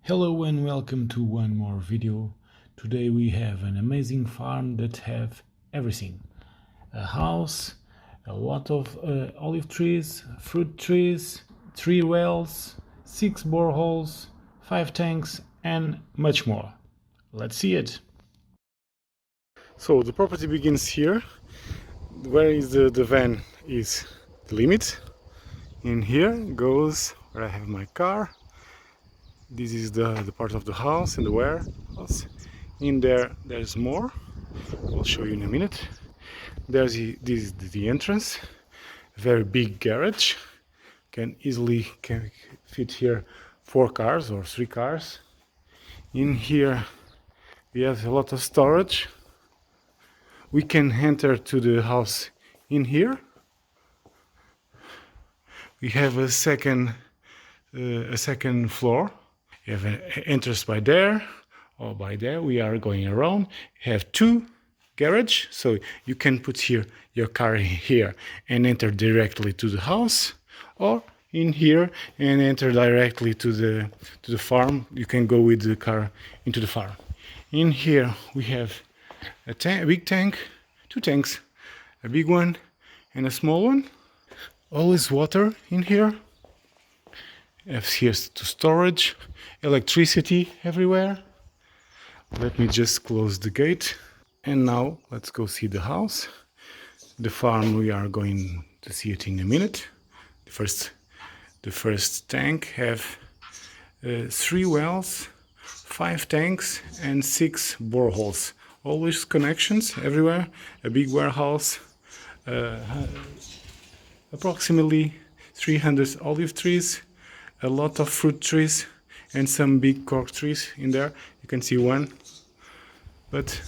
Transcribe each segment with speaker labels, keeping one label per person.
Speaker 1: Hello and welcome to one more video. Today we have an amazing farm that have everything. A house, a lot of olive trees, fruit trees, 3 wells, 6 boreholes, 5 tanks and much more. Let's see it. So the property begins here. Where is the van is the limit. In here goes where I have my car. This is the part of the house and the warehouse. In there's more. I'll show you in a minute. This is the entrance. Very big garage. Can fit here 4 cars or 3 cars. In here we have a lot of storage. We can enter to the house in here. We have a second floor. You have an entrance by there or by there. We are going around. You have 2 garage, so you can put here your car here and enter directly to the house, or in here and enter directly to the farm. You can go with the car into the farm. In here we have a big tank, 2 tanks, a big one and a small one. Always water in here. Here's to storage, electricity everywhere. Let me just close the gate. And now let's go see the house. The farm, we are going to see it in a minute. The first tank have 3 wells, 5 tanks and 6 boreholes. Always connections everywhere. A big warehouse, approximately 300 olive trees, a lot of fruit trees and some big cork trees in there. You can see one, but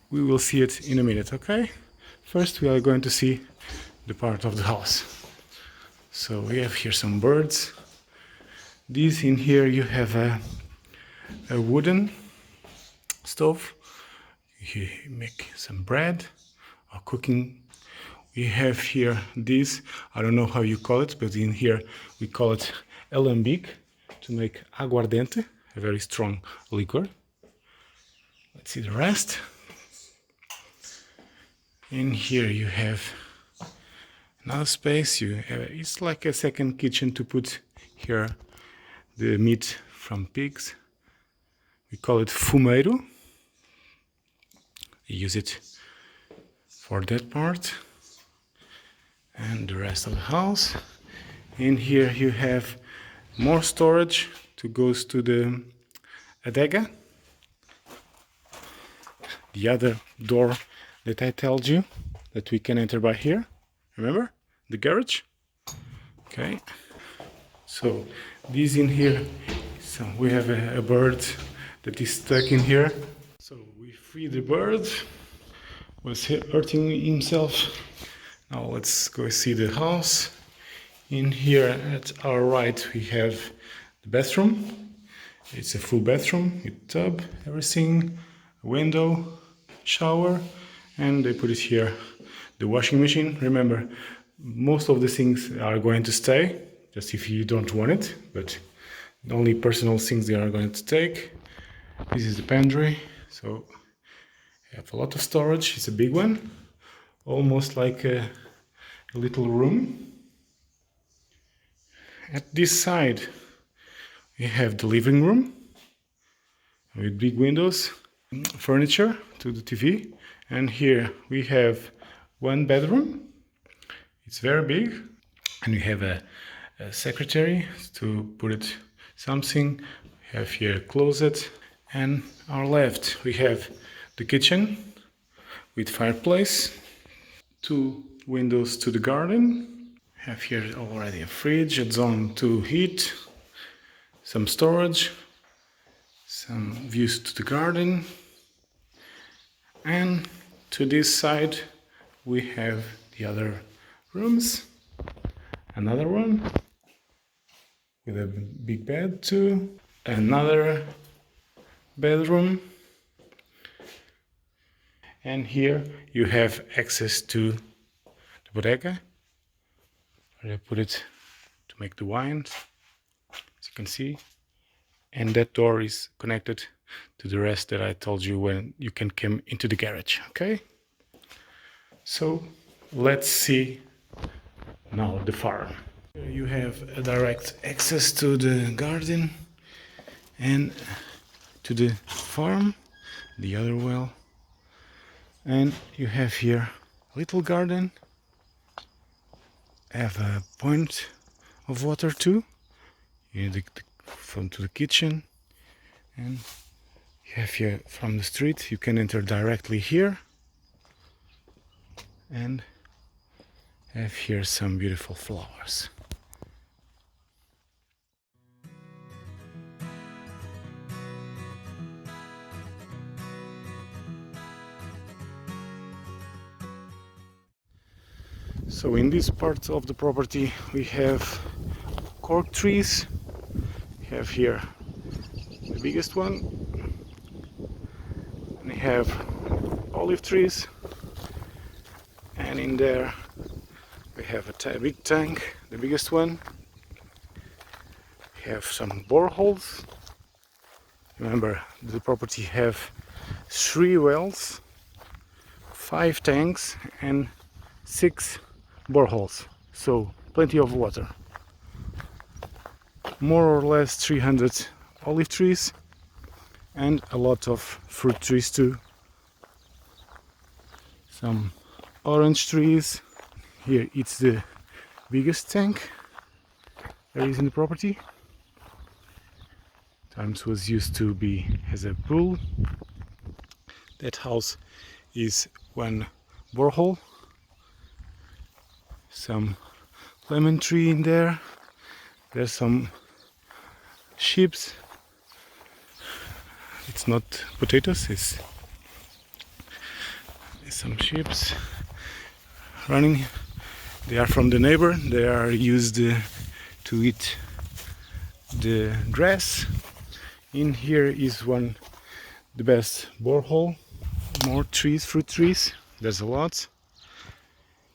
Speaker 1: we will see it in a minute, okay? First we are going to see the part of the house. So we have here some birds. This in here you have a wooden stove. You make some bread or cooking. We have here this, I don't know how you call it, but in here we call it alambique to make aguardiente, a very strong liquor. Let's see the rest. In here you have another space. It's like a second kitchen to put here the meat from pigs. We call it fumeiro. We use it for that part. And the rest of the house. In here you have more storage to goes to the adega. The other door that I told you that we can enter by here. Remember? The garage? Okay. So this in here, so we have a bird that is stuck in here. So we free the bird. Was hurting himself. Now let's go see the house. In here at our right we have the bathroom. It's a full bathroom with tub, everything, window, shower, and they put it here. The washing machine. Remember, most of the things are going to stay, just if you don't want it, but the only personal things they are going to take. This is the pantry, so you have a lot of storage. It's a big one, almost like a little room. At this side we have the living room with big windows, furniture to the TV, and here we have 1 bedroom. It's very big, and we have a secretary to put it something. We have here a closet, and our left we have the kitchen with fireplace, 2 windows to the garden. We have here already a fridge, a zone to heat, some storage, some views to the garden, and to this side we have the other rooms. Another one with a big bed too, another bedroom, and here you have access to the bodega where I put it to make the wines, as you can see. and that door is connected to the rest that I told you when you can come into the garage. Okay, so let's see now the farm. Here you have a direct access to the garden and to the farm, the other well, and you have here a little garden, have a point of water too, from to the kitchen, and you have here from the street you can enter directly here and have here some beautiful flowers. So in this part of the property we have cork trees. We have here the biggest one, and we have olive trees, and in there we have a big tank, the biggest one. We have some boreholes. Remember, the property have 3 wells, 5 tanks and 6 boreholes, so plenty of water. More or less 300 olive trees and a lot of fruit trees too. Some orange trees. Here it's the biggest tank there is in the property. Times was used to be as a pool. That house is one borehole. Some lemon tree in there. There's some sheep. It's not potatoes, it's some sheep running. They are from the neighbor. They are used to eat the grass. In here is the best borehole. More trees, fruit trees. There's a lot.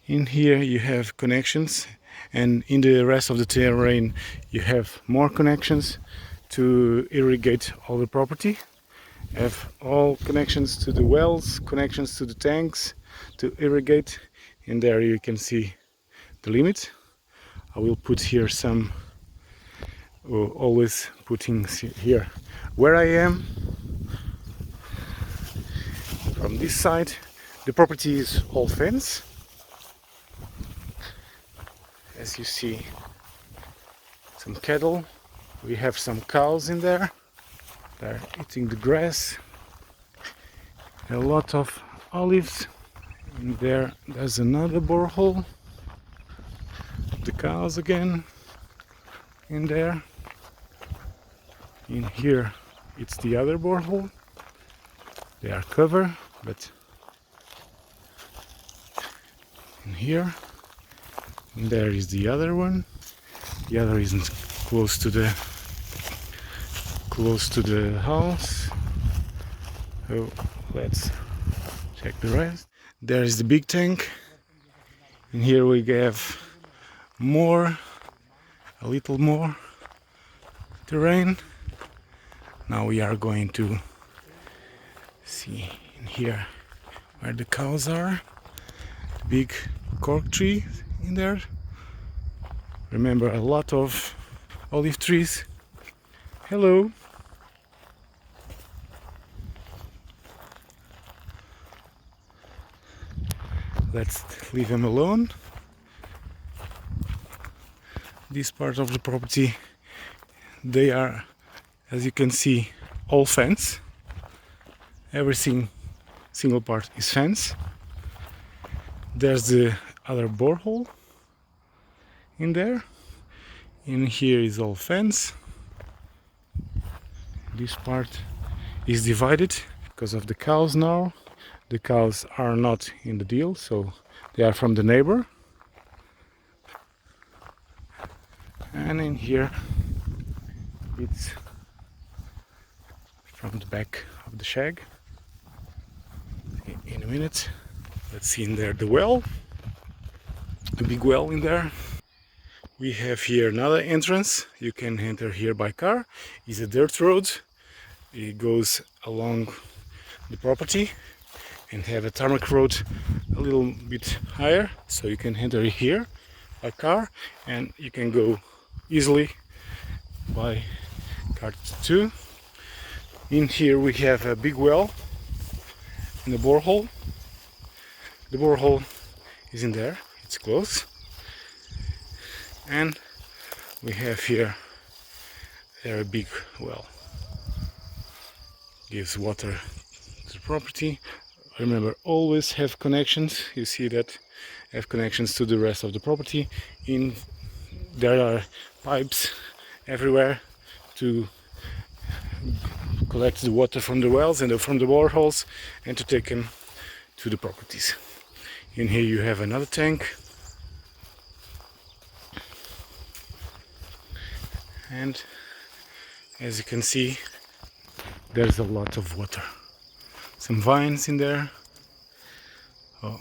Speaker 1: In here you have connections, and in the rest of the terrain you have more connections to irrigate all the property. Have all connections to the wells, connections to the tanks to irrigate. In there you can see the limit. I will put here some, always putting here where I am. From this side the property is all fence. As you see, some cattle. We have some cows in there. They're eating the grass. A lot of olives. And there's another borehole. The cows again in there. In here it's the other borehole. They are covered, but in here, and there is the other one. The other isn't close to the house. So let's check the rest. There is the big tank. In here we have a little more terrain. Now we are going to see in here where the cows are. Big cork tree in there. Remember, a lot of olive trees. Hello. Let's leave them alone. This part of the property, they are, as you can see, all fence. Everything, single part is fence. There's the other borehole in there. In here is all fence. This part is divided because of the cows now. The cows are not in the deal, so they are from the neighbor. And in here it's from the back of the shack. In a minute, let's see in there the well, the big well in there. We have here another entrance. You can enter here by car. It's a dirt road. It goes along the property and have a tarmac road a little bit higher, so you can enter here by car, and you can go easily by car too. In here we have a big well and a borehole. The borehole is in there, it's close, and we have here a big well. Gives water to the property. Remember, always have connections. You see that have connections to the rest of the property. There are pipes everywhere to collect the water from the wells and from the boreholes and to take them to the properties. In here you have another tank, and as you can see, there's a lot of water. Some vines in there. Oh,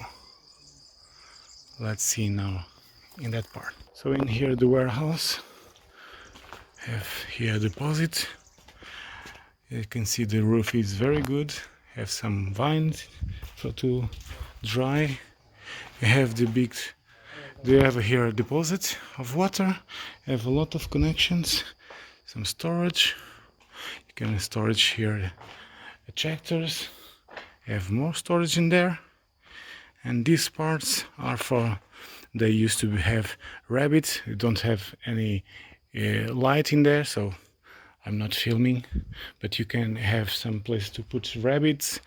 Speaker 1: let's see now in that part. So in here the warehouse, have here a deposit. You can see the roof is very good. Have some vines to dry. You have they have here a deposit of water. Have a lot of connections. Some storage. You can storage here tractors. Have more storage in there. And these parts are for, they used to have rabbits. You don't have any light in there, so I'm not filming, but you can have some place to put rabbits.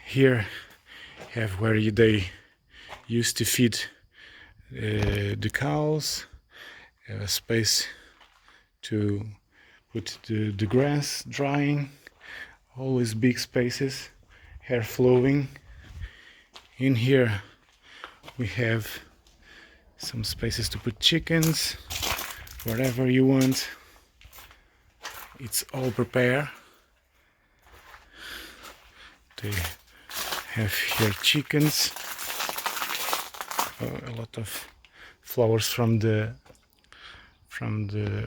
Speaker 1: Here have where they used to feed the cows. Have a space to put the grass drying. Always big spaces, hair flowing. In here we have some spaces to put chickens, wherever you want. It's all prepared. They have here chickens. A lot of flowers from the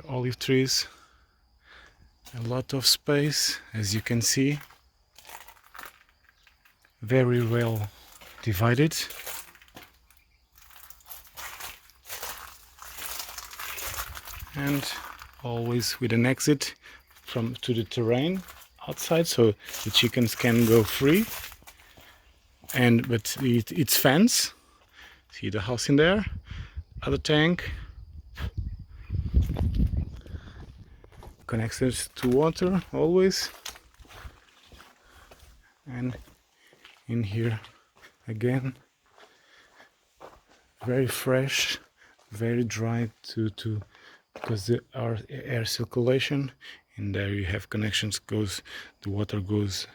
Speaker 1: olive trees. A lot of space, as you can see. Very well divided. And always with an exit to the terrain outside, so the chickens can go free. But it's fence. See the house in there, other tank, connected to water always. And in here again, very fresh, very dry because there are air circulation. And there you have connections, the water goes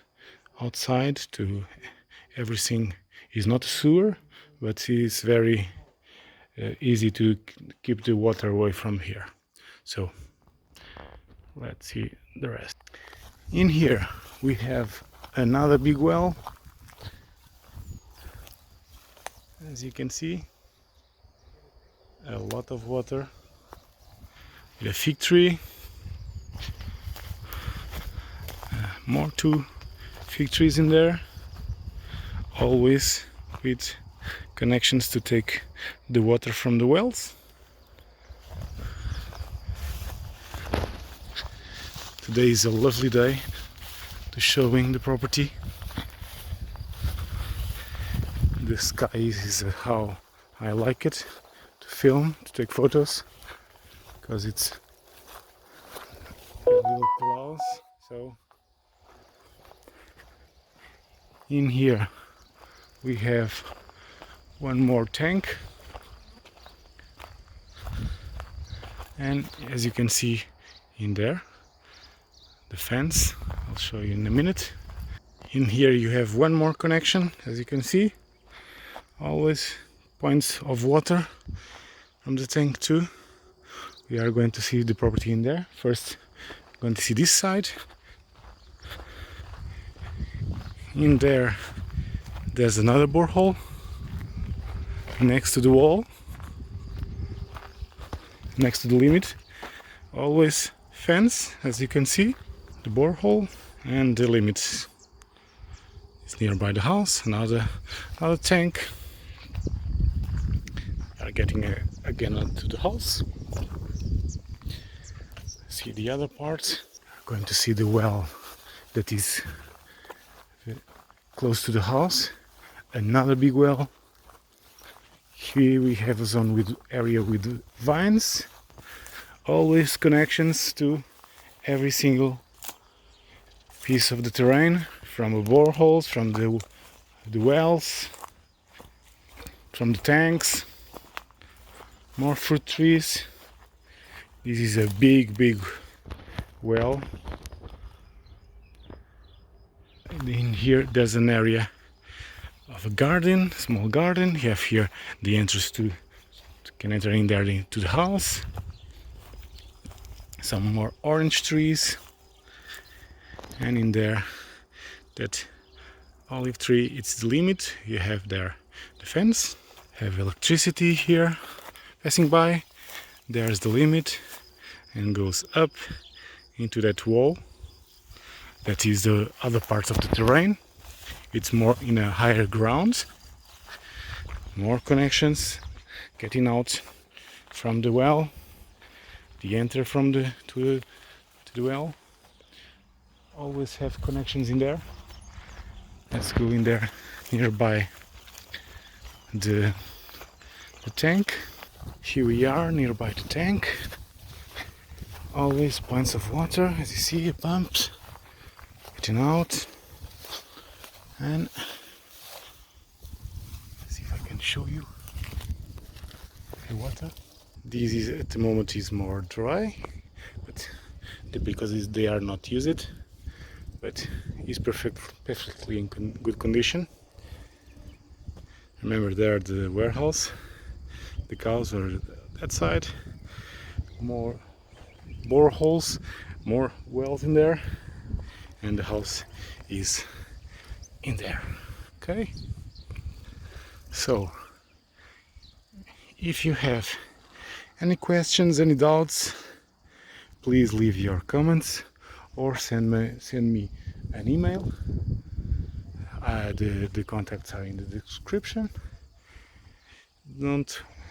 Speaker 1: outside to everything. Is not a sewer, but it's very easy to keep the water away from here. So let's see the rest. In here we have another big well. As you can see, a lot of water. With a fig tree. More 2 fig trees in there. Always with connections to take the water from the wells. Today is a lovely day to showing the property. The sky is how I like it to film, to take photos, because it's a little clouds. So in here we have one more tank, and as you can see in there, the fence, I'll show you in a minute. In here you have one more connection, as you can see, always points of water from the tank too. We are going to see the property in there. First, going to see this side. In there's another borehole next to the wall. next to the limit. Always fence, as you can see, the borehole, and the limit is nearby the house. Another tank. We are getting again onto the house. See the other part. We're going to see the well that is close to the house. Another big well. Here we have a zone with area with vines. Always connections to every single piece of the terrain, from the boreholes, from the wells, from the tanks. More fruit trees. This is a big well. And in here there's an area of a garden, small garden. You have here the entrance to can enter in there to the house. Some more orange trees, and in there that olive tree, it's the limit. You have there the fence, have electricity here passing by. There's the limit, and goes up into that wall. That is the other part of the terrain. It's more in a higher ground. More connections getting out from the well, the enter from to the well. Always have connections in there. Let's go in there nearby the tank. Here we are nearby the tank. Always points of water, as you see, pumps getting out. And let's see if I can show you the water. This is at the moment is more dry, but because they are not used, but it's perfectly in good condition. Remember, there the warehouse, the cows are that side. More boreholes, more wells in there, and the house is in there. Okay, so if you have any questions, any doubts, please leave your comments or send me an email. The contacts are in the description.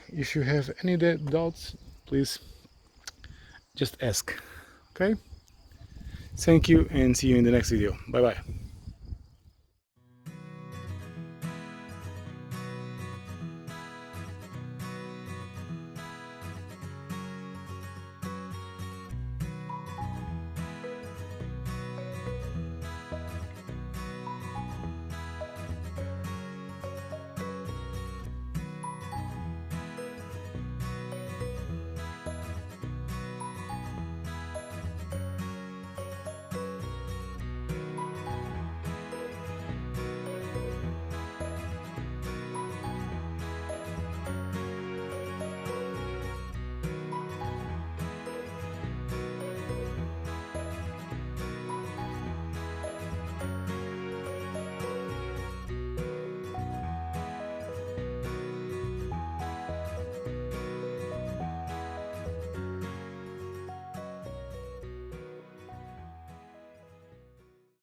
Speaker 1: If you have any doubts, please just ask. Okay, thank you, and see you in the next video. Bye bye.